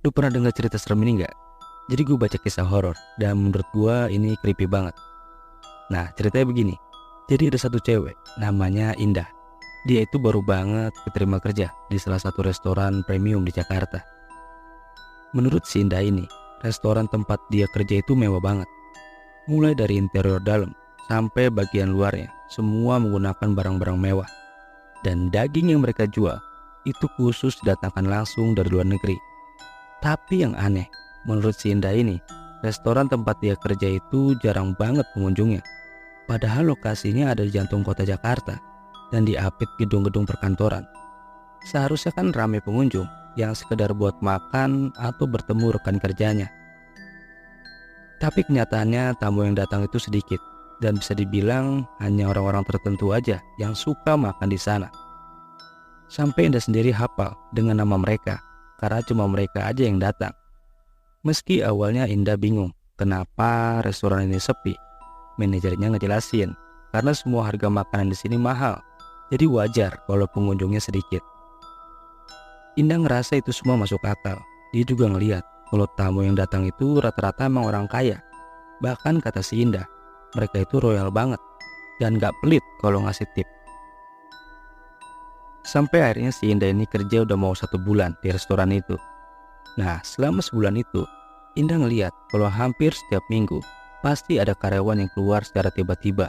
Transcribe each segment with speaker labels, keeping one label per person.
Speaker 1: Lu pernah dengar cerita serem ini nggak? Jadi gue baca kisah horor dan menurut gue ini creepy banget. Nah, ceritanya begini. Jadi ada satu cewek namanya Indah. Dia itu baru banget keterima kerja di salah satu restoran premium di Jakarta. Menurut si Indah ini, restoran tempat dia kerja itu mewah banget. Mulai dari interior dalam sampai bagian luarnya, semua menggunakan barang-barang mewah. Dan daging yang mereka jual itu khusus didatangkan langsung dari luar negeri. Tapi yang aneh, menurut si Indah ini, restoran tempat dia kerja itu jarang banget pengunjungnya. Padahal lokasinya ada di jantung kota Jakarta dan diapit gedung-gedung perkantoran. Seharusnya kan ramai pengunjung yang sekedar buat makan atau bertemu rekan kerjanya. Tapi kenyataannya tamu yang datang itu sedikit dan bisa dibilang hanya orang-orang tertentu aja yang suka makan di sana. Sampai Indah sendiri hafal dengan nama mereka karena cuma mereka aja yang datang. Meski awalnya Indah bingung kenapa restoran ini sepi, manajernya ngejelasin karena semua harga makanan di sini mahal, jadi wajar kalau pengunjungnya sedikit. Indah ngerasa itu semua masuk akal. Dia juga ngeliat kalau tamu yang datang itu rata-rata emang orang kaya. Bahkan kata si Indah, mereka itu royal banget dan gak pelit kalau ngasih tip. Sampai akhirnya si Indah ini kerja udah mau 1 bulan di restoran itu. Nah, selama sebulan itu, Indah ngeliat kalau hampir setiap minggu pasti ada karyawan yang keluar secara tiba-tiba.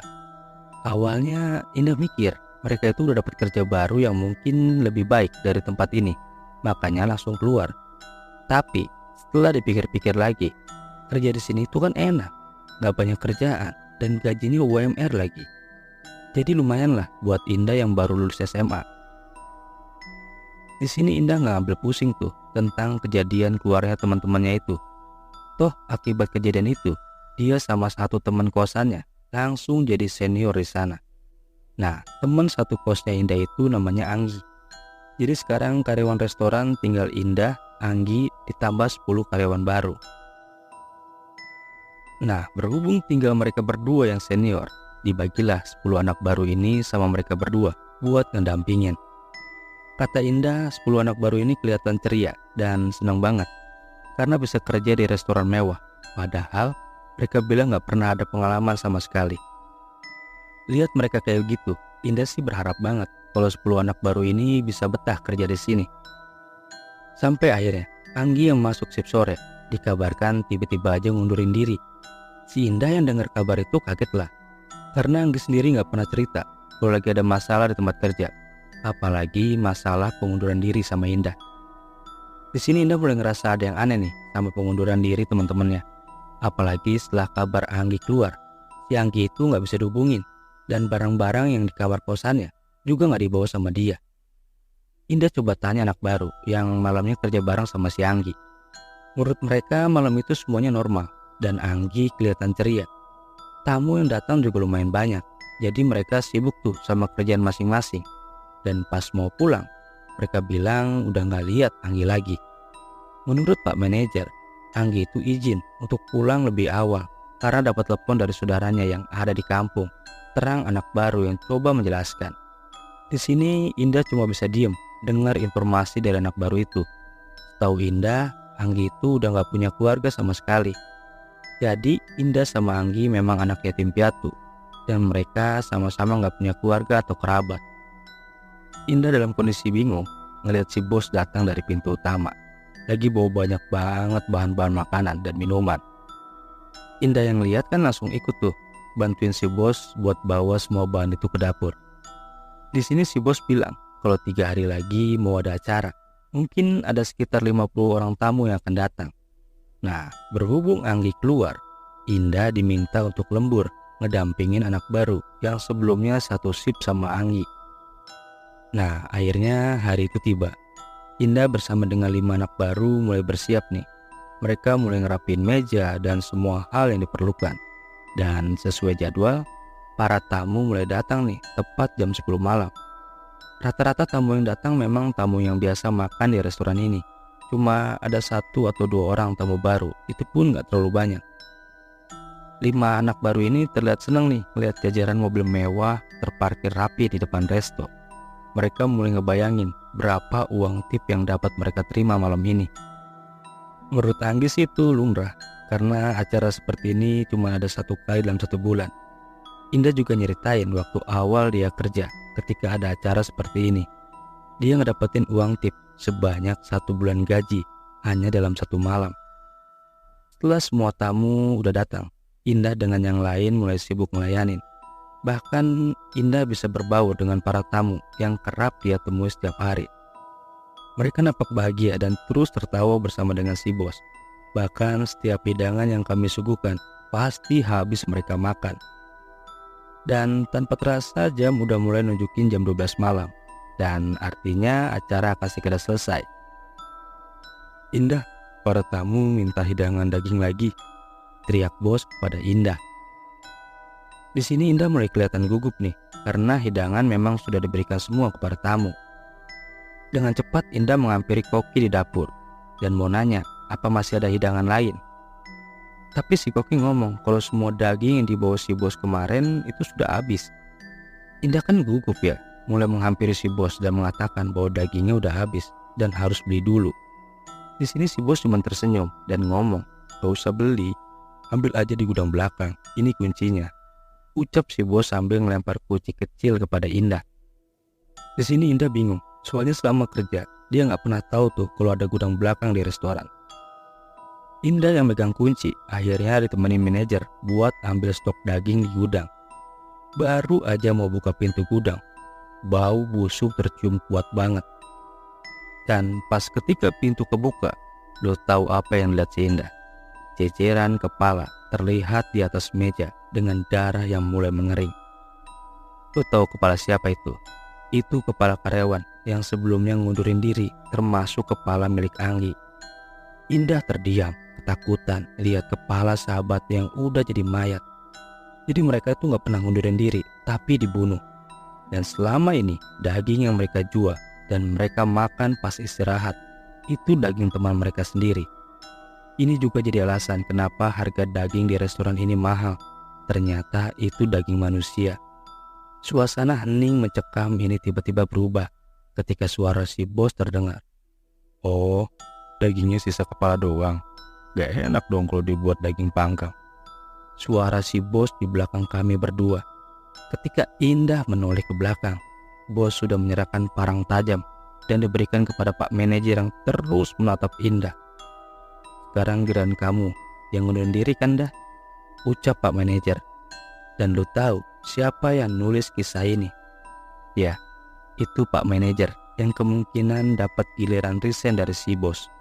Speaker 1: Awalnya Indah mikir mereka itu udah dapat kerja baru yang mungkin lebih baik dari tempat ini, makanya langsung keluar. Tapi setelah dipikir-pikir lagi, kerja di sini itu kan enak, gak banyak kerjaan dan gajinya UMR lagi. Jadi lumayan lah buat Indah yang baru lulus SMA. Di sini Indah nggak ambil pusing tuh tentang kejadian keluarnya teman-temannya itu. Toh akibat kejadian itu, dia sama satu teman kosannya langsung jadi senior di sana. Nah, teman satu kosnya Indah itu namanya Anggi. Jadi sekarang karyawan restoran tinggal Indah, Anggi, ditambah 10 karyawan baru. Nah, berhubung tinggal mereka berdua yang senior, dibagilah 10 anak baru ini sama mereka berdua buat ngedampingin. Kata Indah, 10 anak baru ini kelihatan ceria dan senang banget karena bisa kerja di restoran mewah. Padahal mereka bilang gak pernah ada pengalaman sama sekali. Lihat mereka kayak gitu, Indah sih berharap banget kalau 10 anak baru ini bisa betah kerja di sini. Sampai akhirnya Anggi yang masuk shift sore dikabarkan tiba-tiba aja ngundurin diri. Si Indah yang dengar kabar itu kaget lah, karena Anggi sendiri gak pernah cerita kalau lagi ada masalah di tempat kerja, apalagi masalah pengunduran diri sama Indah. Di sini Indah mulai ngerasa ada yang aneh nih sama pengunduran diri teman-temannya. Apalagi setelah kabar Anggi keluar, si Anggi itu nggak bisa dihubungin dan barang-barang yang di kamar kosannya juga nggak dibawa sama dia. Indah coba tanya anak baru yang malamnya kerja bareng sama si Anggi. Menurut mereka malam itu semuanya normal dan Anggi kelihatan ceria. Tamu yang datang juga lumayan banyak, jadi mereka sibuk tuh sama kerjaan masing-masing. Dan pas mau pulang, mereka bilang udah gak lihat Anggi lagi. Menurut Pak Manajer, Anggi itu izin untuk pulang lebih awal karena dapat telepon dari saudaranya yang ada di kampung. Terang anak baru yang coba menjelaskan. Di sini Indah cuma bisa diem dengar informasi dari anak baru itu. Setahu Indah, Anggi itu udah gak punya keluarga sama sekali. Jadi Indah sama Anggi memang anak yatim piatu dan mereka sama-sama gak punya keluarga atau kerabat. Indah dalam kondisi bingung ngelihat si bos datang dari pintu utama. Lagi bawa banyak banget bahan-bahan makanan dan minuman. Indah yang lihat kan langsung ikut tuh bantuin si bos buat bawa semua bahan itu ke dapur. Di sini si bos bilang kalau 3 hari lagi mau ada acara. Mungkin ada sekitar 50 orang tamu yang akan datang. Nah, berhubung Anggi keluar, Indah diminta untuk lembur ngedampingin anak baru yang sebelumnya satu shift sama Anggi. Nah, akhirnya hari itu tiba. Indah bersama dengan 5 anak baru mulai bersiap nih. Mereka mulai ngerapin meja dan semua hal yang diperlukan. Dan sesuai jadwal, para tamu mulai datang nih tepat jam 10 malam. Rata-rata tamu yang datang memang tamu yang biasa makan di restoran ini. Cuma ada 1 atau 2 orang tamu baru, itu pun gak terlalu banyak. 5 anak baru ini terlihat senang nih melihat jajaran mobil mewah terparkir rapi di depan resto. Mereka mulai ngebayangin berapa uang tip yang dapat mereka terima malam ini. Menurut Anggi sih itu lumrah, karena acara seperti ini cuma ada 1 kali dalam 1 bulan. Indah juga nyeritain waktu awal dia kerja ketika ada acara seperti ini. Dia ngedapetin uang tip sebanyak 1 bulan gaji hanya dalam 1 malam. Setelah semua tamu udah datang, Indah dengan yang lain mulai sibuk ngelayanin. Bahkan Indah bisa berbaur dengan para tamu yang kerap dia temui setiap hari. Mereka nampak bahagia dan terus tertawa bersama dengan si bos. Bahkan setiap hidangan yang kami suguhkan pasti habis mereka makan. Dan tanpa terasa jam udah mulai nunjukin jam 12 malam. Dan artinya acara akan segera selesai. "Indah, para tamu minta hidangan daging lagi," teriak bos kepada Indah. Di sini Indah mulai kelihatan gugup nih, karena hidangan memang sudah diberikan semua kepada tamu. Dengan cepat Indah menghampiri Koki di dapur dan mau nanya apa masih ada hidangan lain. Tapi si Koki ngomong kalau semua daging yang dibawa si bos kemarin itu sudah habis. Indah kan gugup ya, mulai menghampiri si bos dan mengatakan bahwa dagingnya udah habis dan harus beli dulu. Di sini si bos cuma tersenyum dan ngomong, "Gak usah beli, ambil aja di gudang belakang, ini kuncinya," ucap si bos sambil melempar kunci kecil kepada Indah. Di sini Indah bingung, soalnya selama kerja dia nggak pernah tahu tuh kalau ada gudang belakang di restoran. Indah yang megang kunci akhirnya ditemani manajer buat ambil stok daging di gudang. Baru aja mau buka pintu gudang, bau busuk tercium kuat banget. Dan pas ketika pintu kebuka, lo tahu apa yang dilihat si Indah? Ceceran kepala terlihat di atas meja dengan darah yang mulai mengering. Lo tahu kepala siapa itu? Itu kepala karyawan yang sebelumnya ngundurin diri, termasuk kepala milik Anggi. Indah terdiam, ketakutan lihat kepala sahabat yang udah jadi mayat. Jadi mereka itu gak pernah ngundurin diri, tapi dibunuh. Dan selama ini daging yang mereka jual dan mereka makan pas istirahat itu daging teman mereka sendiri. Ini juga jadi alasan kenapa harga daging di restoran ini mahal. Ternyata itu daging manusia. Suasana hening mencekam ini tiba-tiba berubah ketika suara si bos terdengar. "Oh, dagingnya sisa kepala doang. Gak enak dong kalau dibuat daging panggang," suara si bos di belakang kami berdua. Ketika Indah menoleh ke belakang, bos sudah menyerahkan parang tajam dan diberikan kepada Pak Manajer yang terus menatap Indah. "Sekarang giliran kamu yang ngundurin diri kan dah," ucap Pak Manajer. "Dan lu tahu siapa yang nulis kisah ini?" Ya, itu Pak Manajer yang kemungkinan dapat giliran resign dari si bos.